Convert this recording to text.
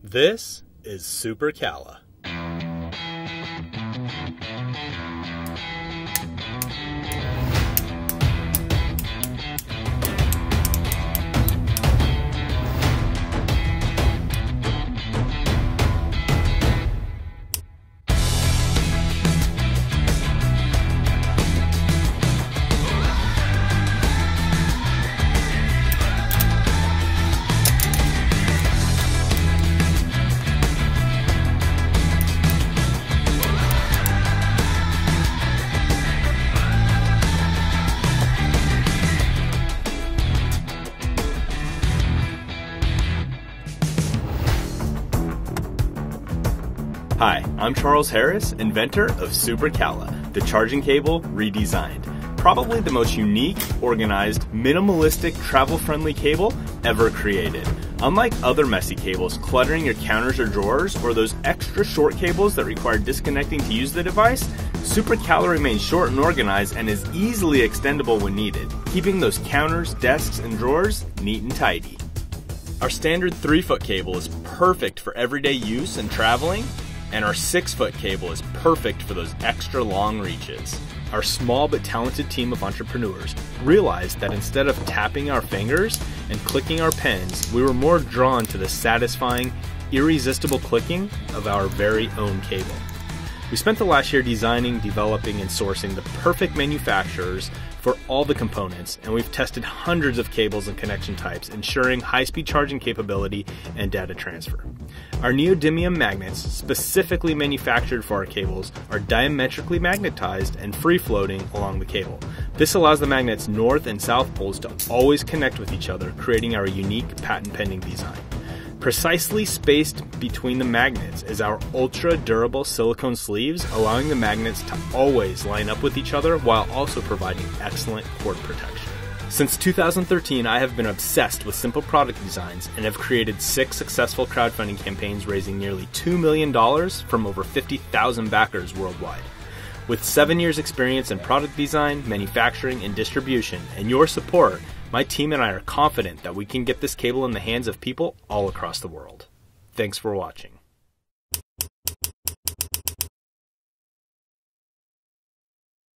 This is SuperCalla. Hi, I'm Charles Harris, inventor of SuperCalla, the charging cable redesigned. Probably the most unique, organized, minimalistic, travel-friendly cable ever created. Unlike other messy cables cluttering your counters or drawers, or those extra short cables that require disconnecting to use the device, SuperCalla remains short and organized and is easily extendable when needed, keeping those counters, desks, and drawers neat and tidy. Our standard 3-foot cable is perfect for everyday use and traveling, and our 6-foot cable is perfect for those extra long reaches. Our small but talented team of entrepreneurs realized that instead of tapping our fingers and clicking our pens, we were more drawn to the satisfying, irresistible clicking of our very own cable. We spent the last year designing, developing, and sourcing the perfect manufacturers for all the components, and we've tested hundreds of cables and connection types, ensuring high-speed charging capability and data transfer. Our neodymium magnets, specifically manufactured for our cables, are diametrically magnetized and free-floating along the cable. This allows the magnet's north and south poles to always connect with each other, creating our unique patent-pending design. Precisely spaced between the magnets is our ultra-durable silicone sleeves, allowing the magnets to always line up with each other while also providing excellent cord protection. Since 2013, I have been obsessed with simple product designs and have created 6 successful crowdfunding campaigns raising nearly $2 million from over 50,000 backers worldwide. With 7 years experience in product design, manufacturing, and distribution, and your support, my team and I are confident that we can get this cable in the hands of people all across the world. Thanks for watching.